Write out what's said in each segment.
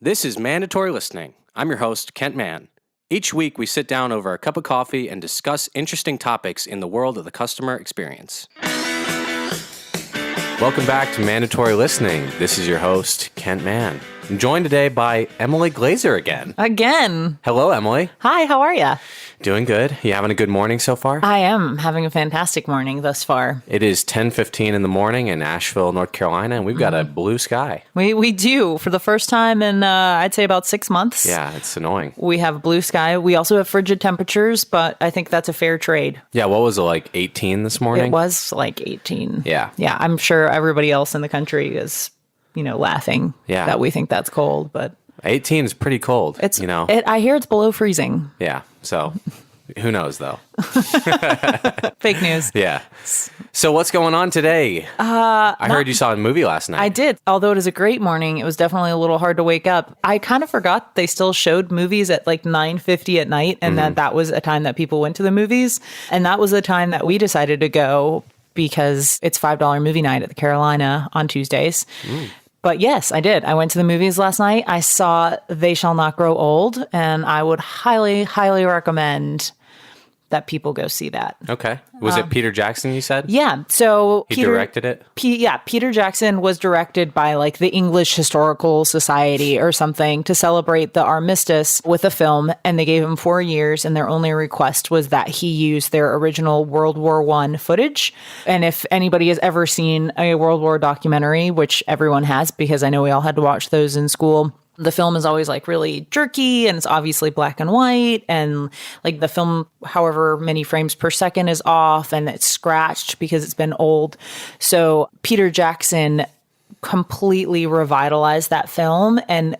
This is Mandatory Listening. I'm your host, Kent Mann. Each week, we sit down over a cup of coffee and discuss interesting topics in the world of the customer experience. Welcome back to Mandatory Listening. This is your host, Kent Mann. I'm joined today by Emily Glazer again. Hello, Emily. Hi, how are you? Doing good. You having a good morning so far? I am having a fantastic morning thus far. It is 10:15 in the morning in Asheville, North Carolina, and we've got a blue sky. We do. For the first time in, I'd say about 6 months. Yeah, it's annoying. We have blue sky. We also have frigid temperatures, but I think that's a fair trade. Yeah, what was it, like 18 this morning? It was like 18. Yeah. Yeah, I'm sure everybody else in the country is, laughing that we think that's cold, but 18 is pretty cold. I hear it's below freezing. Yeah, so who knows, though? Fake news. Yeah. So what's going on today? I heard you saw a movie last night. I did. Although it is a great morning, it was definitely a little hard to wake up. I kind of forgot they still showed movies at like 9:50 at night, and that was a time that people went to the movies. And that was the time that we decided to go because it's $5 movie night at the Carolina on Tuesdays. But yes, I did. I went to the movies last night. I saw They Shall Not Grow Old, and I would highly, highly recommend that people go see that. Okay. Was it Peter Jackson, you said? Yeah. So He directed it? Peter Jackson was directed by like the English Historical Society or something to celebrate the armistice with a film, and they gave him 4 years, and their only request was that he use their original World War I footage. And if anybody has ever seen a World War documentary, which everyone has, because I know we all had to watch those in school, the film is always like really jerky, and it's obviously black and white, and like the film, however many frames per second is off, and it's scratched because it's been old. So Peter Jackson completely revitalized that film and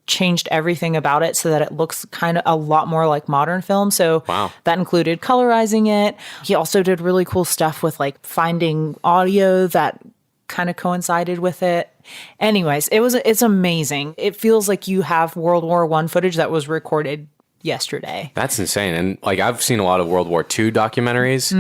changed everything about it so that it looks kind of a lot more like modern film. So that included colorizing it. He also did really cool stuff with like finding audio that kind of coincided with it. Anyways, it's amazing. It feels like you have World War I footage that was recorded yesterday. That's insane. And like I've seen a lot of World War II documentaries,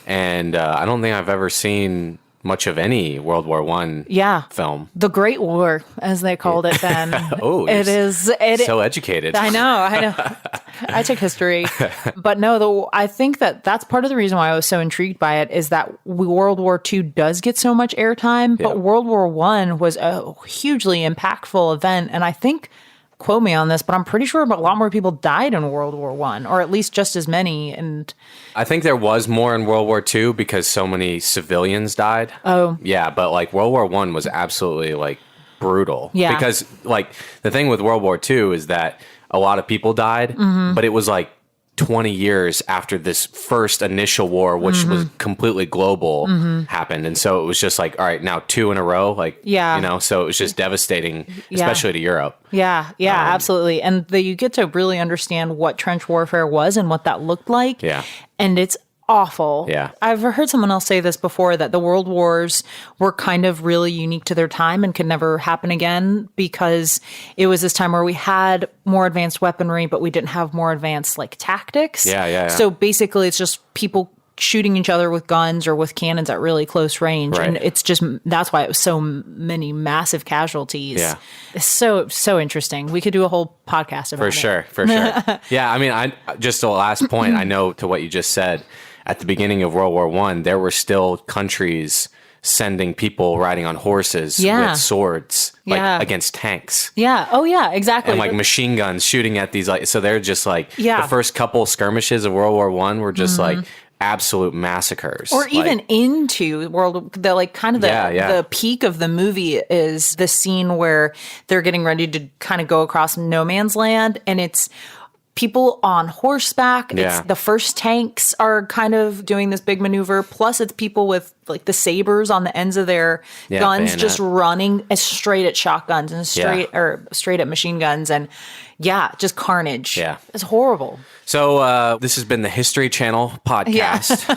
and I don't think I've ever seen much of any World War I film. The Great War, as they called it then. It is so educated. I know. I took history. But no, I think that's part of the reason why I was so intrigued by it is that World War II does get so much airtime, but World War I was a hugely impactful event. And I think, quote me on this, but I'm pretty sure a lot more people died in World War I, or at least just as many. And I think there was more in World War II because so many civilians died. Oh. Yeah, but like World War I was absolutely like brutal. Yeah. Because like the thing with World War II is that a lot of people died, but it was like 20 years after this first initial war, which was completely global, happened. And so it was just like, all right, now 2 in a row, like, so it was just devastating, especially to Europe. Yeah, absolutely. And you get to really understand what trench warfare was and what that looked like. Yeah. And it's awful. Yeah. I've heard someone else say this before, that the world wars were kind of really unique to their time and could never happen again because it was this time where we had more advanced weaponry, but we didn't have more advanced like tactics. Yeah. So basically it's just people shooting each other with guns or with cannons at really close range. Right. And it's just, that's why it was so many massive casualties. Yeah. It's so interesting. We could do a whole podcast about it. For sure. Yeah. I mean, just the last point, I know to what you just said, at the beginning of World War I, there were still countries sending people riding on horses with swords, like against tanks. Yeah. Oh, yeah, exactly. And like machine guns shooting at these, like, so they're just like, the first couple skirmishes of World War I were just like absolute massacres. Or even into the peak of the movie is the scene where they're getting ready to kind of go across no man's land, and it's people on horseback. It's the first tanks are kind of doing this big maneuver. Plus it's people with like the sabers on the ends of their guns, bayonet, just running as straight at shotguns and straight at machine guns. And just carnage. Yeah. It's horrible. So this has been the History Channel podcast.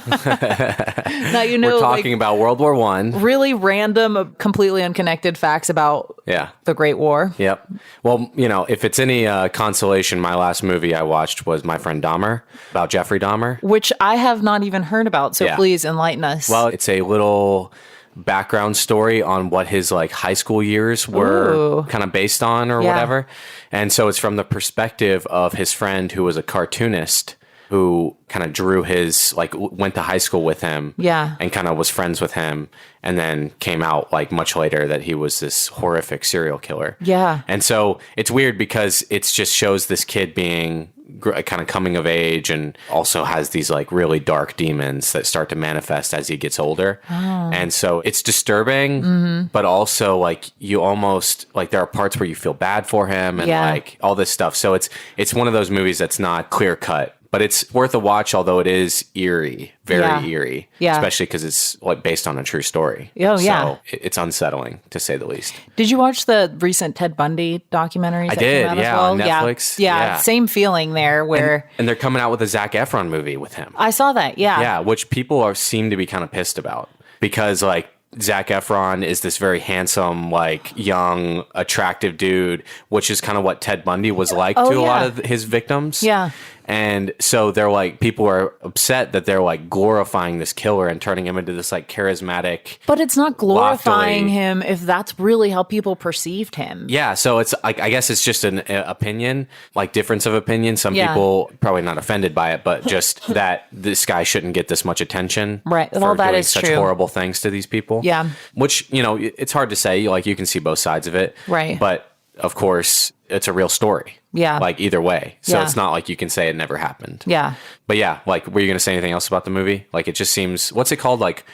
Now, we're talking about World War I. Really random, completely unconnected facts about the Great War. Yep. Well, if it's any consolation, my last movie I watched was My Friend Dahmer, about Jeffrey Dahmer. Which I have not even heard about, so please enlighten us. Well, it's a little background story on what his like high school years were kind of based on or whatever. And so it's from the perspective of his friend who was a cartoonist who kind of drew his, like, went to high school with him. Yeah. And kind of was friends with him. And then came out, like, much later that he was this horrific serial killer. Yeah. And so it's weird because it just shows this kid being kind of coming of age and also has these, like, really dark demons that start to manifest as he gets older. Oh. And so it's disturbing, but also, like, you almost, like, there are parts where you feel bad for him and, like, all this stuff. So it's one of those movies that's not clear cut. But it's worth a watch, although it is eerie, very eerie, especially because it's like based on a true story. Oh, yeah. So it's unsettling, to say the least. Did you watch the recent Ted Bundy documentaries? I did, on Netflix. Yeah, same feeling there where... And they're coming out with a Zac Efron movie with him. I saw that, yeah. Yeah, which people seem to be kind of pissed about because, like, Zac Efron is this very handsome, like, young, attractive dude, which is kind of what Ted Bundy was like to a lot of his victims. Yeah. And so they're like, people are upset that they're like glorifying this killer and turning him into this like charismatic. But it's not glorifying him if that's really how people perceived him. Yeah. So it's like, I guess it's just an opinion, like difference of opinion. Some people probably not offended by it, but just that this guy shouldn't get this much attention. Right. For well, that doing is such true. horrible things to these people. Yeah. Which, you know, it's hard to say. Like, you can see both sides of it. Right. But of course, it's a real story. Yeah. Like, either way. So it's not like you can say it never happened. Yeah. But yeah, like, were you going to say anything else about the movie? Like, it just seems, what's it called? Like,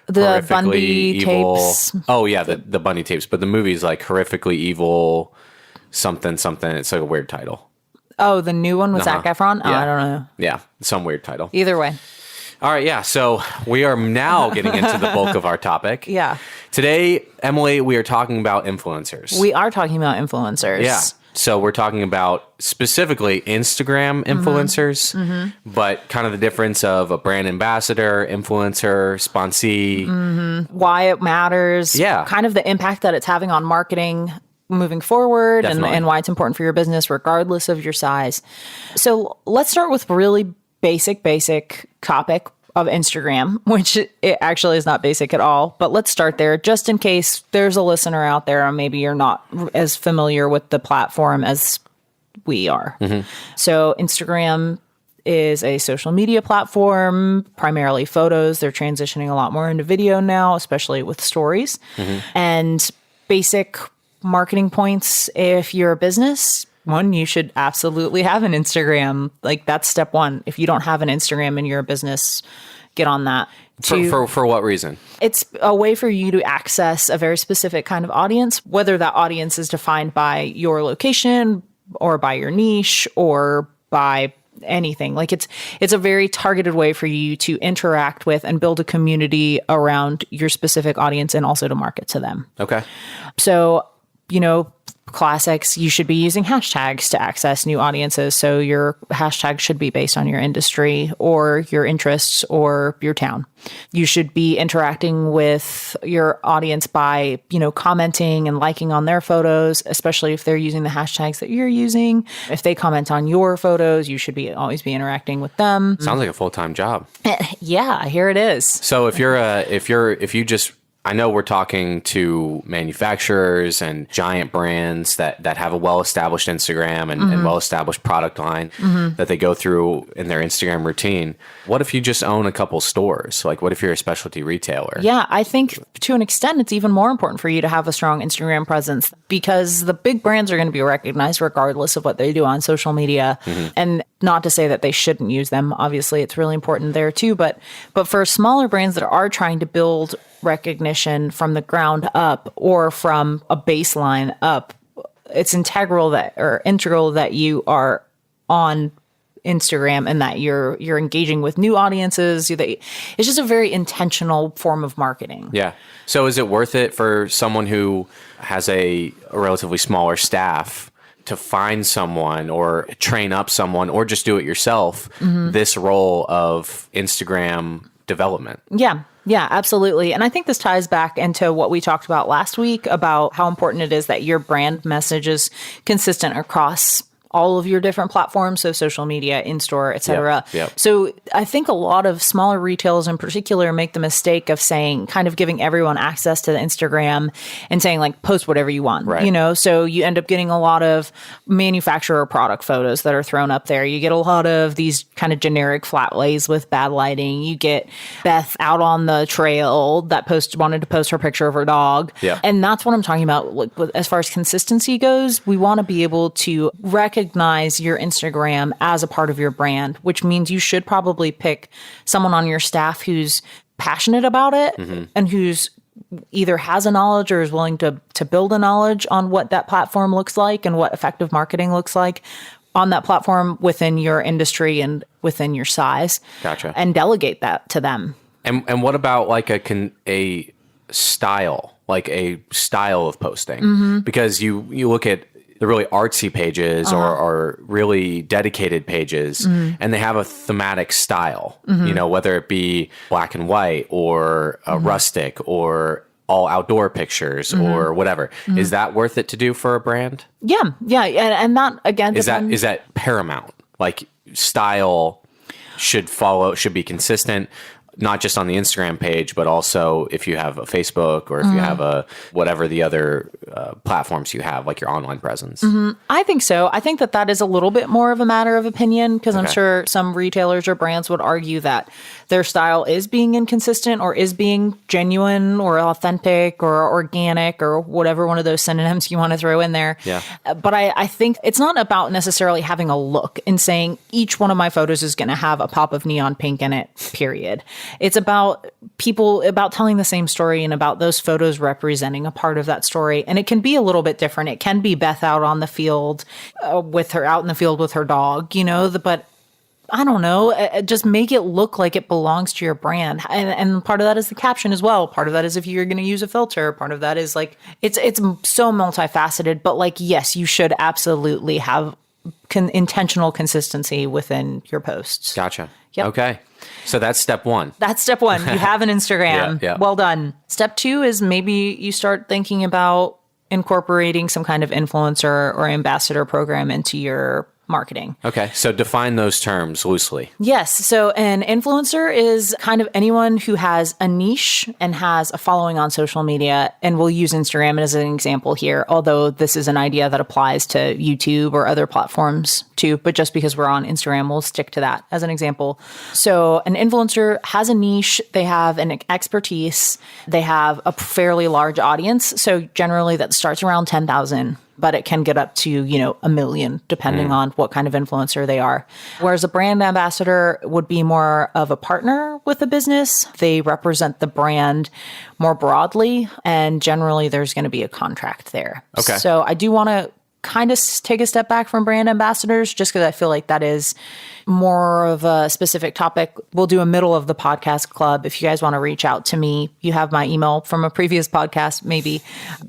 the horrifically Bundy evil. tapes. Oh, yeah, the Bundy tapes. But the movie's like horrifically evil something. It's like a weird title. Oh, the new one with Zac Efron? Oh, Yeah. I don't know. Yeah, some weird title. Either way. All right, yeah. So we are now getting into the bulk of our topic. Yeah. Today, Emily, we are talking about influencers. We are talking about influencers. Yeah. So we're talking about specifically Instagram influencers, but kind of the difference of a brand ambassador, influencer, sponsee. Why it matters. Yeah. Kind of the impact that it's having on marketing moving forward and why it's important for your business regardless of your size. So let's start with really basic topic of Instagram, which it actually is not basic at all. But let's start there just in case there's a listener out there and maybe you're not as familiar with the platform as we are. So Instagram is a social media platform, primarily photos. They're transitioning a lot more into video now, especially with stories. And basic marketing points if you're a business. One, you should absolutely have an Instagram. Like, that's step one. If you don't have an Instagram and you're a business, get on that. For what reason? It's a way for you to access a very specific kind of audience, whether that audience is defined by your location or by your niche or by anything. Like, it's a very targeted way for you to interact with and build a community around your specific audience and also to market to them. Okay. So, you know, classics, you should be using hashtags to access new audiences. So your hashtag should be based on your industry or your interests or your town. You should be interacting with your audience by, you know, commenting and liking on their photos, especially if they're using the hashtags that you're using. If they comment on your photos, you should always be interacting with them. Sounds like a full-time job. Yeah, here it is. So if you just, I know we're talking to manufacturers and giant brands that have a well-established Instagram and well-established product line that they go through in their Instagram routine. What if you just own a couple stores? Like, what if you're a specialty retailer? Yeah, I think to an extent, it's even more important for you to have a strong Instagram presence because the big brands are going to be recognized regardless of what they do on social media. And not to say that they shouldn't use them. Obviously, it's really important there too. But for smaller brands that are trying to build recognition from the ground up or from a baseline up, it's integral that you are on Instagram and that you're engaging with new audiences. It's just a very intentional form of marketing. Yeah. So is it worth it for someone who has a relatively smaller staff to find someone or train up someone or just do it yourself, this role of Instagram development? Yeah, absolutely. And I think this ties back into what we talked about last week about how important it is that your brand message is consistent across all of your different platforms, so social media, in-store, et cetera. Yep. So I think a lot of smaller retailers in particular make the mistake of saying, kind of giving everyone access to the Instagram and saying like, post whatever you want, Right. you know? So you end up getting a lot of manufacturer product photos that are thrown up there. You get a lot of these kind of generic flat lays with bad lighting. You get Beth out on the trail that wanted to post her picture of her dog. Yeah. And that's what I'm talking about. Like, as far as consistency goes, we want to be able to recognize your Instagram as a part of your brand, which means you should probably pick someone on your staff who's passionate about it and who's either has a knowledge or is willing to build a knowledge on what that platform looks like and what effective marketing looks like on that platform within your industry and within your size. Gotcha. And delegate that to them. And what about like a style, like a style of posting? Because you look at the really artsy pages or really dedicated pages, and they have a thematic style, you know, whether it be black and white or rustic or all outdoor pictures or whatever. Is that worth it to do for a brand? Yeah. And that, again, Is that paramount? Like, style should be consistent, not just on the Instagram page, but also if you have a Facebook or if you have a whatever the other platforms you have, like your online presence. I think so. I think that is a little bit more of a matter of opinion, because I'm sure some retailers or brands would argue that their style is being inconsistent or is being genuine or authentic or organic or whatever one of those synonyms you want to throw in there. Yeah. But I think it's not about necessarily having a look and saying each one of my photos is going to have a pop of neon pink in it, period. It's about telling the same story and about those photos representing a part of that story. And it can be a little bit different. It can be Beth out on the field with her dog, you know, but I don't know, just make it look like it belongs to your brand. And part of that is the caption as well. Part of that is if you're going to use a filter. Part of that is like, it's so multifaceted, but like, yes, you should absolutely have intentional consistency within your posts. Gotcha. Yep. Okay. So that's step one. That's step one. You have an Instagram. Yeah. Well done. Step two is maybe you start thinking about incorporating some kind of influencer or ambassador program into your marketing. Okay. So define those terms loosely. Yes. So an influencer is kind of anyone who has a niche and has a following on social media. And we'll use Instagram as an example here, although this is an idea that applies to YouTube or other platforms too. But just because we're on Instagram, we'll stick to that as an example. So an influencer has a niche. They have an expertise. They have a fairly large audience. So generally that starts around 10,000. But it can get up to, 1 million, depending on what kind of influencer they are. Whereas a brand ambassador would be more of a partner with a business. They represent the brand more broadly, and generally there's going to be a contract there. Okay. So I do want to kind of take a step back from brand ambassadors, just because I feel like that is more of a specific topic. We'll do a middle of the podcast club. If you guys want to reach out to me, you have my email from a previous podcast. Maybe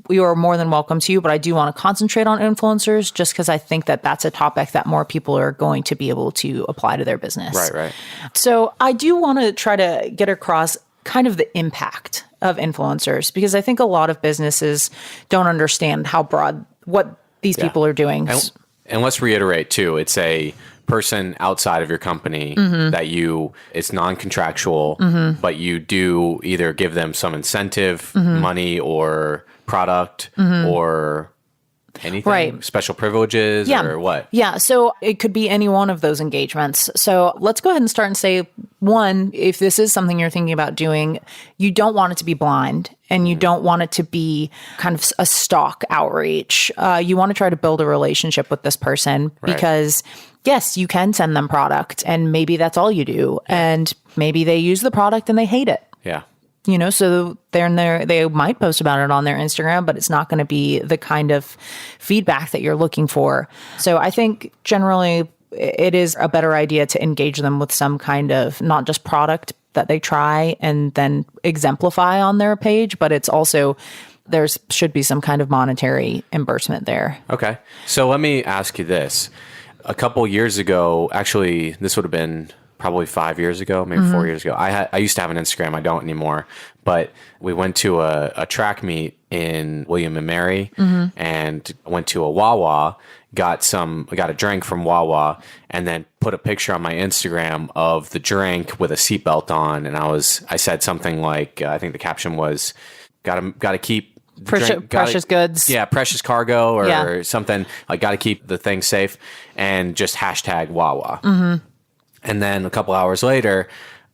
you are more than welcome to, but I do want to concentrate on influencers just because I think that that's a topic that more people are going to be able to apply to their business. Right. So I do want to try to get across kind of the impact of influencers, because I think a lot of businesses don't understand how broad, what these people are doing. And let's reiterate too, it's a person outside of your company that it's non-contractual, but you do either give them some incentive, money or product or anything, right? Special privileges or what? Yeah. So it could be any one of those engagements. So let's go ahead and start and say, one, if this is something you're thinking about doing, you don't want it to be blind and you don't want it to be kind of a stock outreach. You want to try to build a relationship with this person because yes, you can send them product and maybe that's all you do. And maybe they use the product and they hate it. Yeah. So they might post about it on their Instagram, but it's not going to be the kind of feedback that you're looking for. So I think generally it is a better idea to engage them with some kind of not just product that they try and then exemplify on their page, but it's also should be some kind of monetary reimbursement there. Okay. So let me ask you this. A couple years ago, actually, this would have been probably 5 years ago, maybe 4 years ago. I used to have an Instagram. I don't anymore. But we went to a track meet in William and Mary and went to a Wawa, got a drink from Wawa, and then put a picture on my Instagram of the drink with a seatbelt on. And I said something like, I think the caption was, gotta keep precious goods. Yeah, precious cargo or something. Like, got to keep the thing safe, and just hashtag Wawa. And then a couple hours later,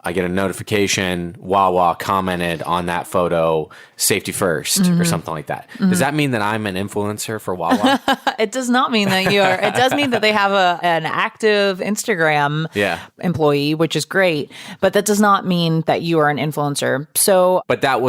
I get a notification, Wawa commented on that photo, safety first, or something like that. Does that mean that I'm an influencer for Wawa? It does not mean that you are. It does mean that they have an active Instagram employee, which is great, but that does not mean that you are an influencer. So, but that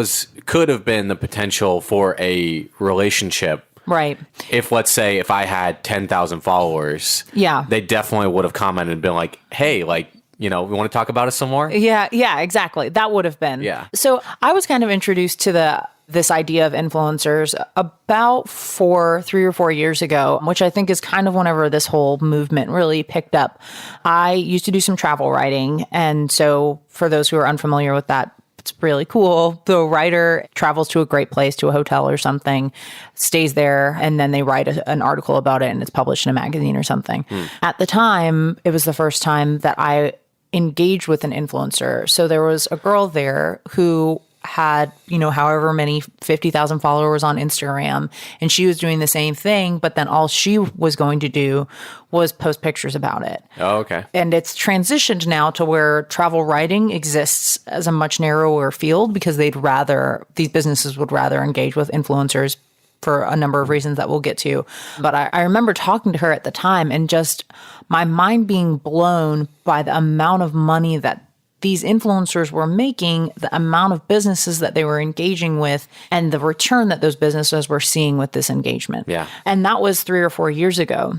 could have been the potential for a relationship. Right. If, let's say, if I had 10,000 followers, they definitely would have commented and been like, hey, like, we want to talk about it some more? Yeah, exactly. That would have been. Yeah. So I was kind of introduced to this idea of influencers about 3 or 4 years ago, which I think is kind of whenever this whole movement really picked up. I used to do some travel writing. And so for those who are unfamiliar with that, it's really cool. The writer travels to a great place, to a hotel or something, stays there, and then they write an article about it and it's published in a magazine or something. At the time, it was the first time that I engaged with an influencer. So there was a girl there who had, however many 50,000 followers on Instagram, and she was doing the same thing, but then all she was going to do was post pictures about it. Oh, okay. And it's transitioned now to where travel writing exists as a much narrower field because these businesses would rather engage with influencers for a number of reasons that we'll get to. But I remember talking to her at the time and just my mind being blown by the amount of money that these influencers were making, the amount of businesses that they were engaging with, and the return that those businesses were seeing with this engagement. Yeah. And that was 3 or 4 years ago.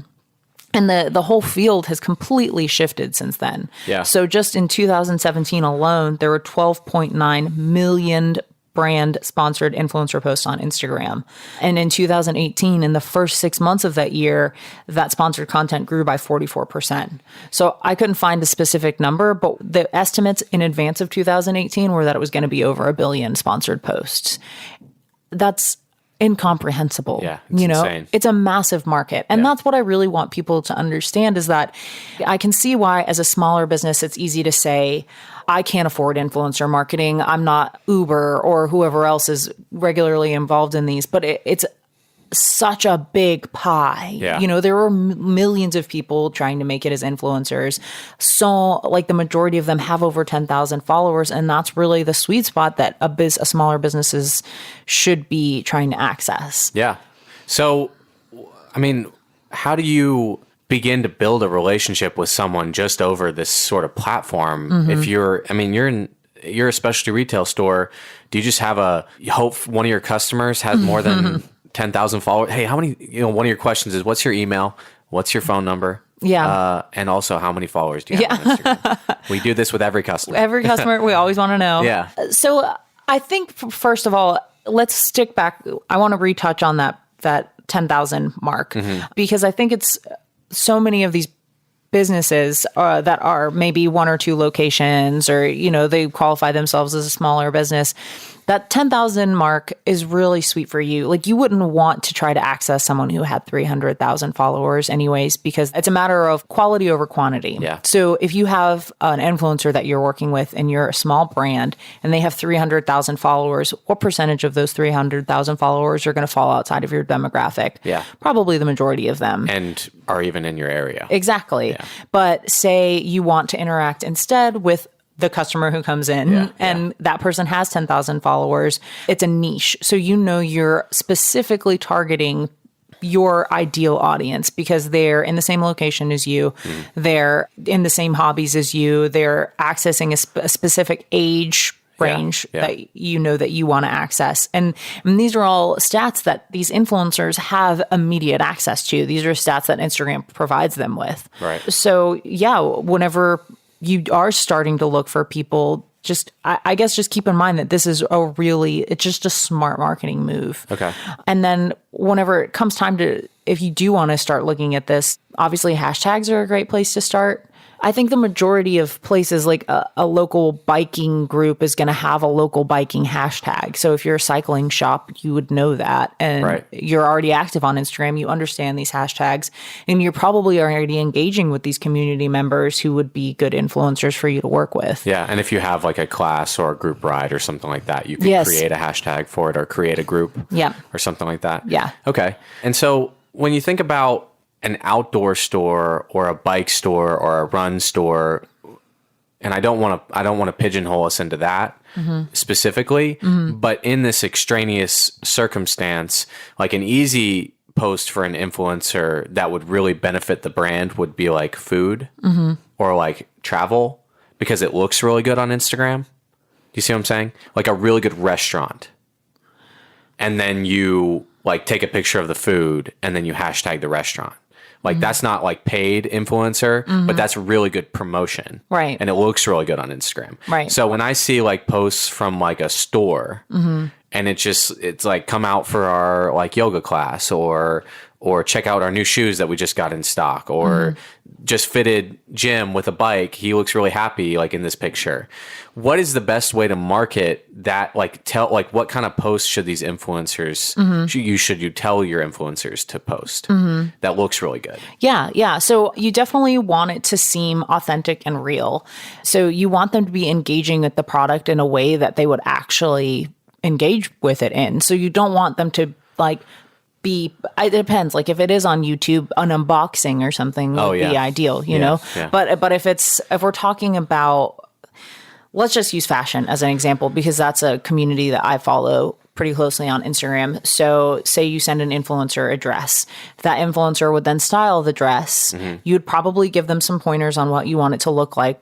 And the whole field has completely shifted since then. Yeah. So just in 2017 alone, there were 12.9 million brand-sponsored influencer posts on Instagram. And in 2018, in the first 6 months of that year, that sponsored content grew by 44%. So I couldn't find a specific number, but the estimates in advance of 2018 were that it was going to be over 1 billion sponsored posts. That's incomprehensible. Yeah, it's insane. It's a massive market. And that's what I really want people to understand is that I can see why as a smaller business, it's easy to say, I can't afford influencer marketing. I'm not Uber or whoever else is regularly involved in these, but it's such a big pie. Yeah. There were millions of people trying to make it as influencers. So like the majority of them have over 10,000 followers. And that's really the sweet spot that a smaller businesses should be trying to access. Yeah. So, I mean, how do you begin to build a relationship with someone just over this sort of platform? If you're a specialty retail store, do you just have you hope one of your customers has more than 10,000 followers? Hey, how many, one of your questions is, what's your email? What's your phone number? Yeah. And also, how many followers do you have on Instagram? We do this with every customer. Every customer, we always want to know. Yeah. So I think, first of all, let's stick back. I want to retouch on that 10,000 mark because I think it's so many of these businesses that are maybe 1 or 2 locations or, they qualify themselves as a smaller business. That 10,000 mark is really sweet for you. Like you wouldn't want to try to access someone who had 300,000 followers anyways, because it's a matter of quality over quantity. Yeah. So if you have an influencer that you're working with and you're a small brand and they have 300,000 followers, what percentage of those 300,000 followers are going to fall outside of your demographic? Yeah. Probably the majority of them. And are even in your area. Exactly. Yeah. But say you want to interact instead with the customer who comes in and that person has 10,000 followers. It's a niche. So you're specifically targeting your ideal audience because they're in the same location as you. They're in the same hobbies as you. They're accessing a specific age range that that you want to access. And these are all stats that these influencers have immediate access to. These are stats that Instagram provides them with. Right. So whenever you are starting to look for people, I guess just keep in mind that this is it's just a smart marketing move. Okay. And then whenever it comes time if you do want to start looking at this, obviously hashtags are a great place to start. I think the majority of places, like a local biking group is going to have a local biking hashtag. So if you're a cycling shop, you would know that. And you're already active on Instagram. You understand these hashtags. And you're probably already engaging with these community members who would be good influencers for you to work with. Yeah. And if you have like a class or a group ride or something like that, you can create a hashtag for it or create a group or something like that. Yeah. Okay. And so when you think about an outdoor store or a bike store or a run store, and I don't want to pigeonhole us into that specifically, but in this extraneous circumstance, like an easy post for an influencer that would really benefit the brand would be like food or like travel, because it looks really good on Instagram. Do you see what I'm saying? Like a really good restaurant. And then you like take a picture of the food and then you hashtag the restaurant. Like that's not like paid influencer, but that's really good promotion. Right. And it looks really good on Instagram. Right. So when I see like posts from like a store and it's like come out for our like yoga class or check out our new shoes that we just got in stock or just fitted Jim with a bike. He looks really happy like in this picture. What is the best way to market that? Like what kind of posts should these influencers, should you tell your influencers to post that looks really good? Yeah. Yeah. So you definitely want it to seem authentic and real. So you want them to be engaging with the product in a way that they would actually engage with it in. So you don't want them to like, it depends. Like if it is on YouTube, an unboxing or something would be ideal, you know? Yeah. But if we're talking about, let's just use fashion as an example, because that's a community that I follow pretty closely on Instagram. So say you send an influencer a dress, that influencer would then style the dress. You'd probably give them some pointers on what you want it to look like,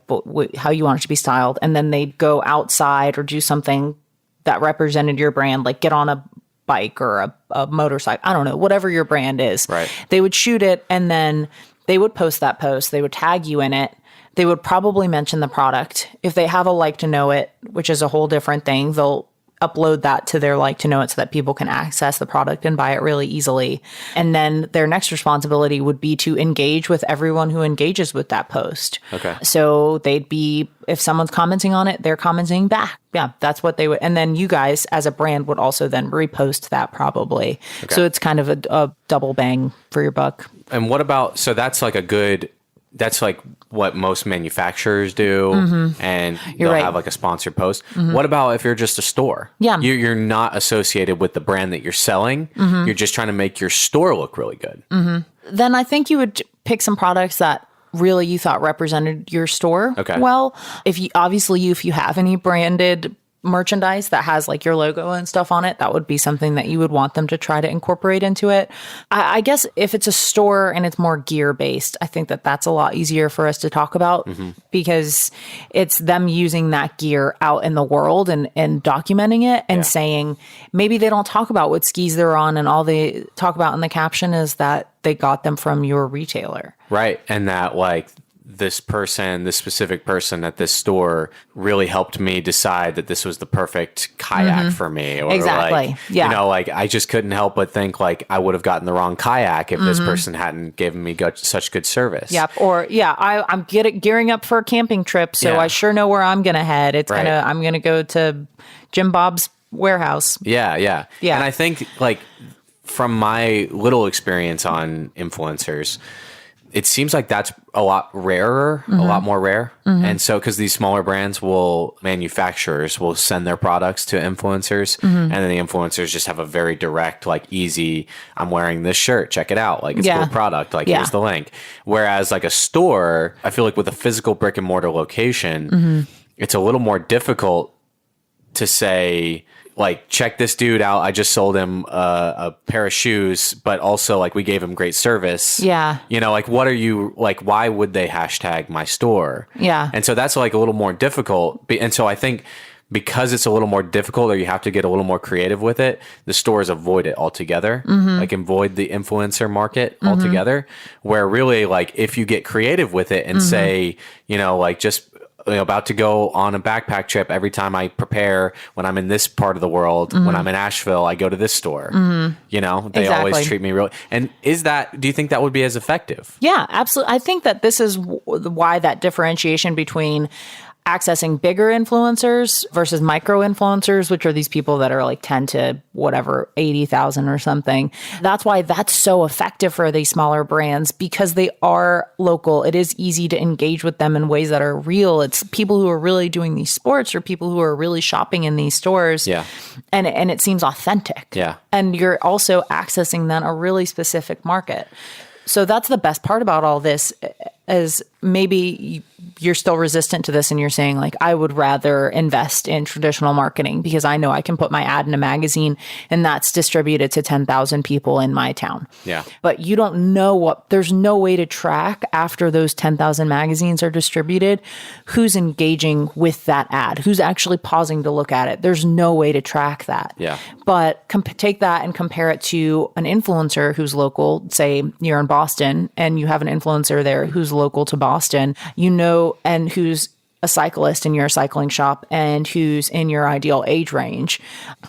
how you want it to be styled. And then they'd go outside or do something that represented your brand, like get on a bike or a motorcycle, I don't know, whatever your brand is. Right. They would shoot it and then they would post that post. They would tag you in it. They would probably mention the product. If they have a like to know it, which is a whole different thing, they'll upload that to their like to know it so that people can access the product and buy it really easily. And then their next responsibility would be to engage with everyone who engages with that post. Okay. So they'd be, if someone's commenting on it, they're commenting back. Yeah, that's what they would. And then you guys as a brand would also then repost that probably. Okay. So it's kind of a double bang for your buck. And what about, so that's like that's like what most manufacturers do, and they'll have like a sponsored post. What about if you're just a store? Yeah. You're not associated with the brand that you're selling. You're just trying to make your store look really good. Then I think you would pick some products that really you thought represented your store. Okay. Well, if you have any branded merchandise that has like your logo and stuff on it, that would be something that you would want them to try to incorporate into it. I guess if it's a store and it's more gear based, I think that's a lot easier for us to talk about because it's them using that gear out in the world and documenting it and saying, maybe they don't talk about what skis they're on and all they talk about in the caption is that they got them from your retailer. Right. And that like this specific person at this store really helped me decide that this was the perfect kayak for me. Or exactly. Like, you know, like I just couldn't help but think like I would have gotten the wrong kayak if this person hadn't given me such good service. Yep. Or I'm gearing up for a camping trip, so I sure know where I'm going to head. I'm going to go to Jim Bob's warehouse. Yeah. And I think like from my little experience on influencers, it seems like that's a lot rarer, a lot more rare. And so, because these smaller brands manufacturers will send their products to influencers, and then the influencers just have a very direct, like easy, I'm wearing this shirt, check it out. Like it's a cool product, like here's the link. Whereas like a store, I feel like with a physical brick and mortar location, it's a little more difficult to say, like, check this dude out. I just sold him a pair of shoes, but also like we gave him great service. Yeah. You know, like why would they hashtag my store? Yeah. And so that's like a little more difficult. And so I think because it's a little more difficult or you have to get a little more creative with it, the stores avoid it altogether, like avoid the influencer market altogether, where really like if you get creative with it and say, you know, like just about to go on a backpack trip. Every time I prepare, when I'm in this part of the world, when I'm in Asheville, I go to this store. You know, they always treat me real. And do you think that would be as effective? Yeah, absolutely. I think that this is why that differentiation between accessing bigger influencers versus micro influencers, which are these people that are like 10 to whatever, 80,000 or something. That's why that's so effective for these smaller brands, because they are local. It is easy to engage with them in ways that are real. It's people who are really doing these sports or people who are really shopping in these stores. Yeah. And it seems authentic. Yeah. And you're also accessing then a really specific market. So that's the best part about all this, is maybe you're still resistant to this and you're saying like, I would rather invest in traditional marketing because I know I can put my ad in a magazine and that's distributed to 10,000 people in my town. Yeah. But you don't know there's no way to track after those 10,000 magazines are distributed, who's engaging with that ad, who's actually pausing to look at it. There's no way to track that. Yeah. But take that and compare it to an influencer who's local. Say you're in Boston and you have an influencer there who's local to Boston, and who's a cyclist in your cycling shop and who's in your ideal age range.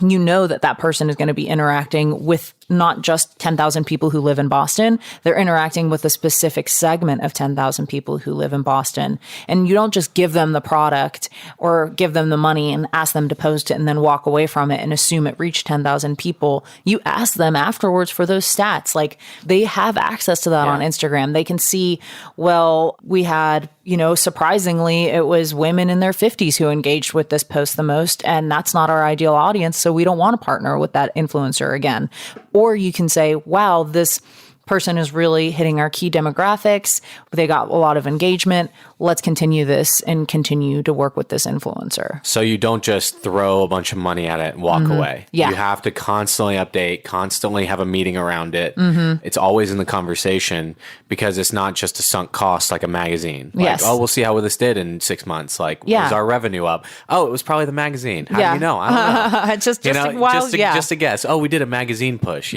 You know that person is going to be interacting with not just 10,000 people who live in Boston. They're interacting with a specific segment of 10,000 people who live in Boston. And you don't just give them the product or give them the money and ask them to post it and then walk away from it and assume it reached 10,000 people. You ask them afterwards for those stats. Like, they have access to that on Instagram. They can see, well, we had, surprisingly, it was women in their 50s who engaged with this post the most. And that's not our ideal audience. So we don't want to partner with that influencer again. Or you can say, wow, this person is really hitting our key demographics. They got a lot of engagement. Let's continue this and continue to work with this influencer. So you don't just throw a bunch of money at it and walk away. Yeah. You have to constantly update, constantly have a meeting around it. It's always in the conversation, because it's not just a sunk cost like a magazine. Like, Yes. oh, we'll see how this did in 6 months. Like, was our revenue up? Oh, it was probably the magazine. How do you know? I don't know. just a guess. Oh, we did a magazine push,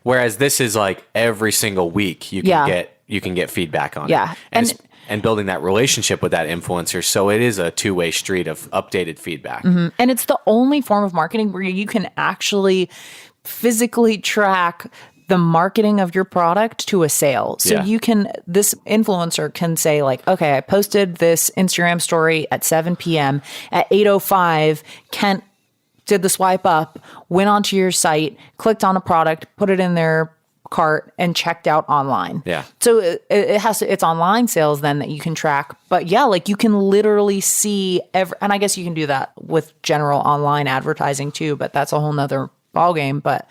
Whereas this is like every single week you can get feedback on it. And building that relationship with that influencer. So it is a two-way street of updated feedback. And it's the only form of marketing where you can actually physically track the marketing of your product to a sale. So this influencer can say like, okay, I posted this Instagram story at 7 p.m. At 8:05, Kent did the swipe up, went onto your site, clicked on a product, put it in their cart and checked out online. Yeah. So it's online sales then that you can track. But like you can literally see and I guess you can do that with general online advertising too, but that's a whole nother ballgame. But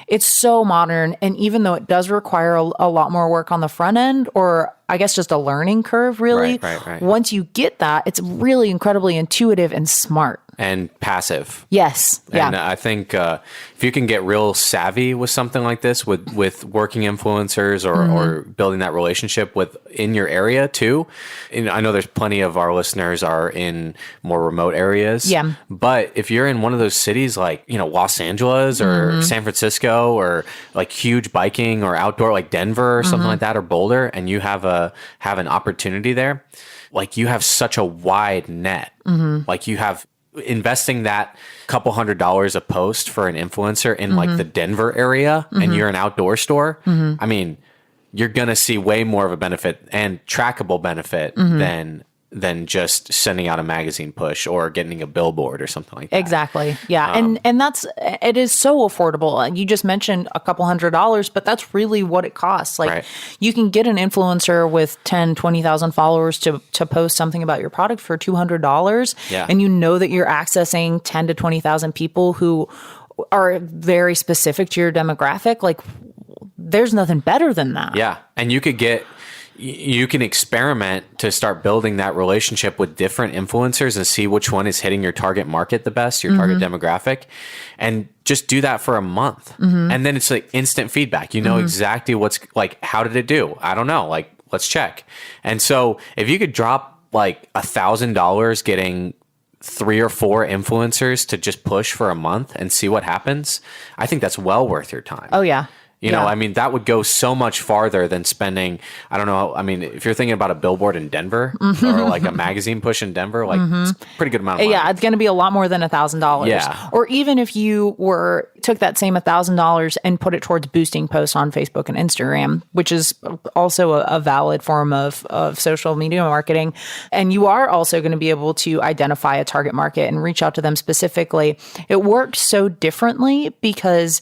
it's so modern. And even though it does require a lot more work on the front end, or I guess just a learning curve, really, once you get that, it's really incredibly intuitive and smart. And passive. Yes. And I think if you can get real savvy with something like this, with working influencers or building that relationship in your area too. And I know there's plenty of our listeners are in more remote areas. Yeah. But if you're in one of those cities like, Los Angeles or San Francisco, or like huge biking or outdoor like Denver or something like that, or Boulder, and you have an opportunity there, like you have such a wide net. Like you have investing that couple $100 a post for an influencer in like the Denver area, and you're an outdoor store. I mean, you're going to see way more of a benefit and trackable benefit than just sending out a magazine push or getting a billboard or something like that. Exactly. Yeah. And it is so affordable. You just mentioned a couple $100, but that's really what it costs. Like you can get an influencer with 10, 20,000 followers to post something about your product for $200. Yeah. And you know that you're accessing 10 to 20,000 people who are very specific to your demographic. Like there's nothing better than that. Yeah. And you can experiment to start building that relationship with different influencers and see which one is hitting your target market the best, your target demographic, and just do that for a month. And then it's like instant feedback. You know exactly what's like, how did it do? I don't know. Like, let's check. And so if you could drop like $1,000 getting 3 or 4 influencers to just push for a month and see what happens, I think that's well worth your time. Oh, yeah. You know, I mean, that would go so much farther than spending, I don't know. I mean, if you're thinking about a billboard in Denver or like a magazine push in Denver, like it's a pretty good amount of money. Yeah, it's going to be a lot more than $1,000. Yeah. Or even if you took that same $1,000 and put it towards boosting posts on Facebook and Instagram, which is also a valid form of social media marketing. And you are also going to be able to identify a target market and reach out to them specifically. It works so differently because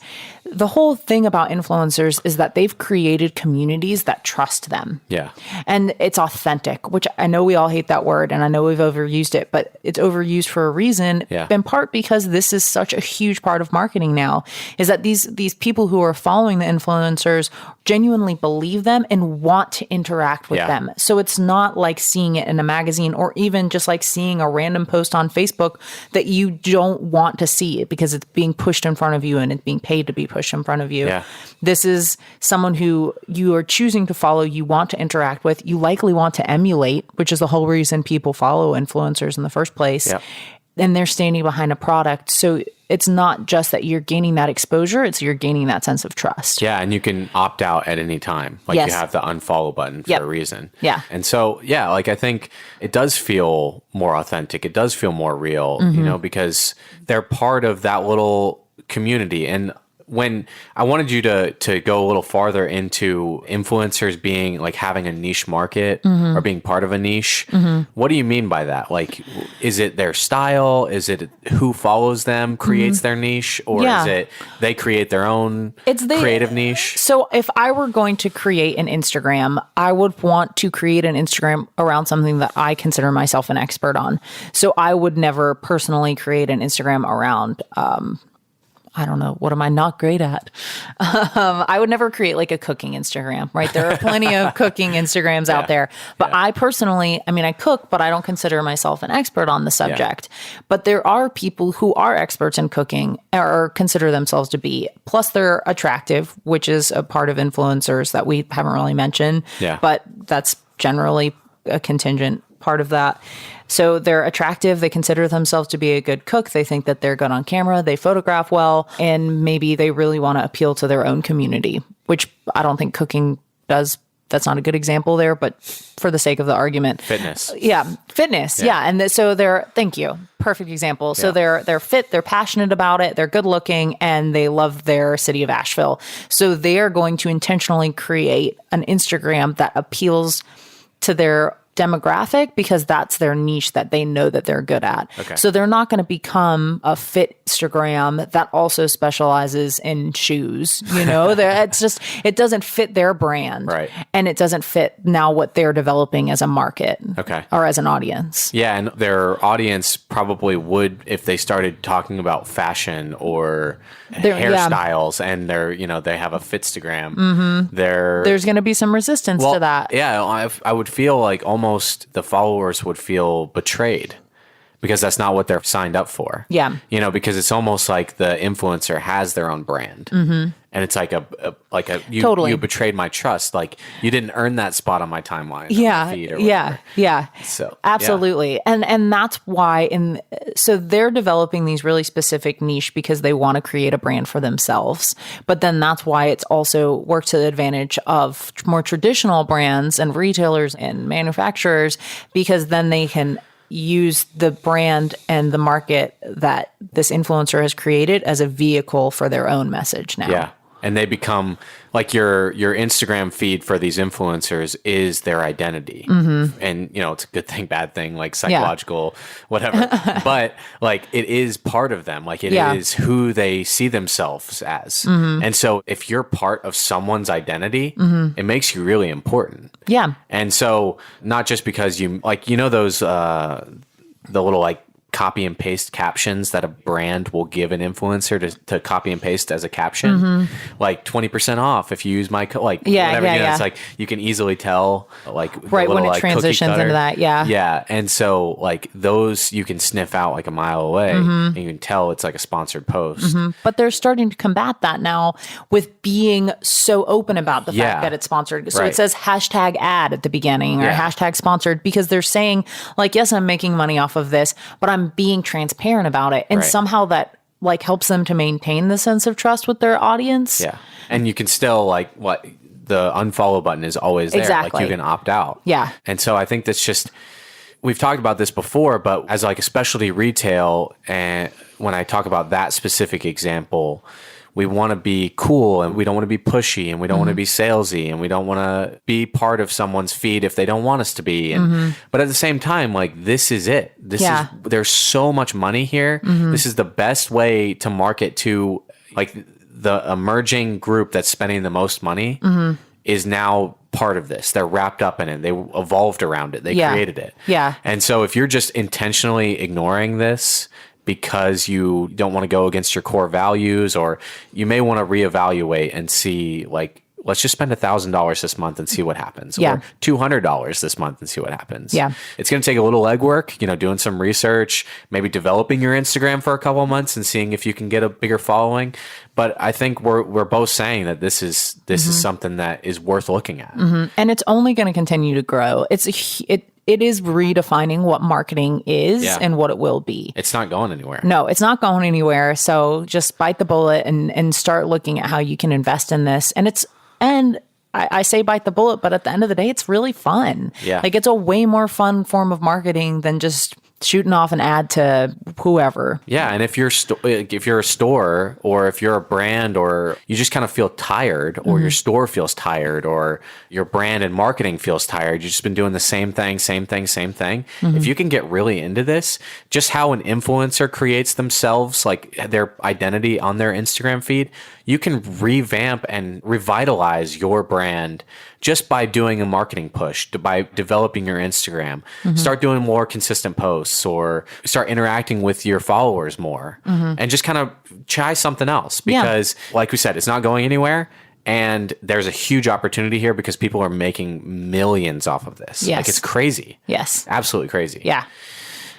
the whole thing about influencers is that they've created communities that trust them. Yeah. And it's authentic, which I know we all hate that word and I know we've overused it, but it's overused for a reason. Yeah. In part because this is such a huge part of marketing now, is that these people who are following the influencers genuinely believe them and want to interact with them. So it's not like seeing it in a magazine or even just like seeing a random post on Facebook that you don't want to see it because it's being pushed in front of you and it's being paid to be pushed in front of you. Yeah. This is someone who you are choosing to follow, you want to interact with, you likely want to emulate, which is the whole reason people follow influencers in the first place. Yep. And they're standing behind a product. So it's not just that you're gaining that exposure, it's you're gaining that sense of trust. Yeah, and you can opt out at any time. Like you have the unfollow button for a reason. Yeah. And so, yeah, like I think it does feel more authentic. It does feel more real, you know, because they're part of that little community. And when I wanted you to go a little farther into influencers being like having a niche market or being part of a niche, what do you mean by that? Like, is it their style? Is it who follows them creates their niche? Or is it they create their own creative niche? So if I were going to create an Instagram, I would want to create an Instagram around something that I consider myself an expert on. So I would never personally create an Instagram around I don't know. What am I not great at? I would never create like a cooking Instagram, right? There are plenty of cooking Instagrams out there. But I personally, I mean, I cook, but I don't consider myself an expert on the subject. But there are people who are experts in cooking or consider themselves to be. Plus, they're attractive, which is a part of influencers that we haven't really mentioned. Yeah. But that's generally a contingent part of that. So they're attractive. They consider themselves to be a good cook. They think that they're good on camera. They photograph well. And maybe they really want to appeal to their own community, which I don't think cooking does. That's not a good example there, but for the sake of the argument. Fitness. Yeah. Fitness. Yeah. And so thank you. Perfect example. So they're fit. They're passionate about it. They're good looking and they love their city of Asheville. So they are going to intentionally create an Instagram that appeals to their demographic because that's their niche that they know that they're good at. Okay. So they're not going to become a fit Instagram that also specializes in shoes. You know, it's just, it doesn't fit their brand. Right. And it doesn't fit now what they're developing as a market. Okay. Or as an audience. Yeah. And their audience probably would, if they started talking about fashion or hairstyles and they have a Fitstagram, there's going to be some resistance to that. Yeah. I would feel like almost the followers would feel betrayed because that's not what they're signed up for. Yeah. You know, because it's almost like the influencer has their own brand. And it's like you betrayed my trust. Like you didn't earn that spot on my timeline. Yeah. Feed or yeah. Yeah. So absolutely. Yeah. And that's why so they're developing these really specific niche because they want to create a brand for themselves. But then that's why it's also worked to the advantage of more traditional brands and retailers and manufacturers, because then they can use the brand and the market that this influencer has created as a vehicle for their own message now. Yeah. And they become like your Instagram feed for these influencers is their identity. And, it's a good thing, bad thing, like psychological, whatever. But like it is part of them. Like it is who they see themselves as. And so if you're part of someone's identity, it makes you really important. Yeah. And so not just because you like, those, the little like copy and paste captions that a brand will give an influencer to copy and paste as a caption, like 20% off if you use my code, like whatever. It's like you can easily tell, like right little, when it like, transitions into that. Yeah. And so like those you can sniff out like a mile away, and you can tell it's like a sponsored post. But they're starting to combat that now with being so open about the fact that it's sponsored. So it says hashtag ad at the beginning or hashtag sponsored, because they're saying like, yes, I'm making money off of this, but I'm being transparent about it. And somehow that like helps them to maintain the sense of trust with their audience. Yeah. And you can still the unfollow button is always there. Exactly. Like you can opt out. Yeah. And so I think that's just, we've talked about this before, but as like a specialty retail, and when I talk about that specific example, we want to be cool and we don't want to be pushy and we don't want to be salesy and we don't want to be part of someone's feed if they don't want us to be. And but at the same time, like this is it. There's so much money here. This is the best way to market to like the emerging group that's spending the most money is now part of this. They're wrapped up in it. They evolved around it. They created it. Yeah. And so if you're just intentionally ignoring this because you don't want to go against your core values, or you may want to reevaluate and see, like, let's just spend $1,000 this month and see what happens, or $200 this month and see what happens. Yeah. It's going to take a little legwork, doing some research, maybe developing your Instagram for a couple of months and seeing if you can get a bigger following. But I think we're both saying that this is something that is worth looking at. And it's only going to continue to grow. It is redefining what marketing is and what it will be. It's not going anywhere. No, it's not going anywhere. So just bite the bullet and start looking at how you can invest in this. And I say bite the bullet, but at the end of the day, it's really fun. Yeah. Like it's a way more fun form of marketing than just shooting off an ad to whoever. Yeah, and if you're a store, or if you're a brand, or you just kind of feel tired, or your store feels tired, or your brand and marketing feels tired, you've just been doing the same thing. If you can get really into this, just how an influencer creates themselves, like their identity on their Instagram feed, you can revamp and revitalize your brand just by doing a marketing push, by developing your Instagram. Start doing more consistent posts, or start interacting with your followers more, and just kind of try something else, because like we said, it's not going anywhere. And there's a huge opportunity here because people are making millions off of this. Yes. Like it's crazy. Yes. Absolutely crazy. Yeah.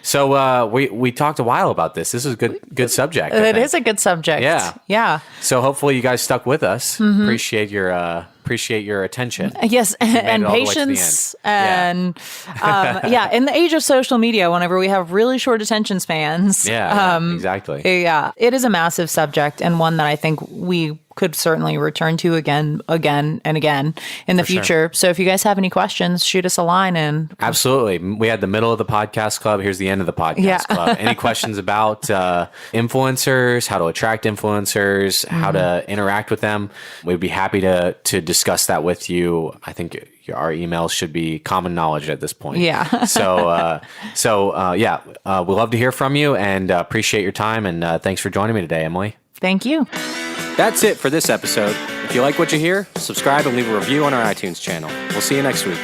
So we talked a while about this. This is a good subject. It is a good subject. Yeah. Yeah. So hopefully you guys stuck with us. Appreciate your attention. Yes, and patience, and in the age of social media, whenever we have really short attention spans, exactly. Yeah, it is a massive subject, and one that I think we could certainly return to again and again in the future. Sure. So if you guys have any questions, shoot us a line. And absolutely, we had the middle of the podcast club. Here's the end of the podcast club. Any questions about influencers, how to attract influencers, how to interact with them? We'd be happy to discuss that with you. I think our emails should be common knowledge at this point. Yeah. We'd love to hear from you, and appreciate your time. And thanks for joining me today, Emily. Thank you. That's it for this episode. If you like what you hear, subscribe and leave a review on our iTunes channel. We'll see you next week.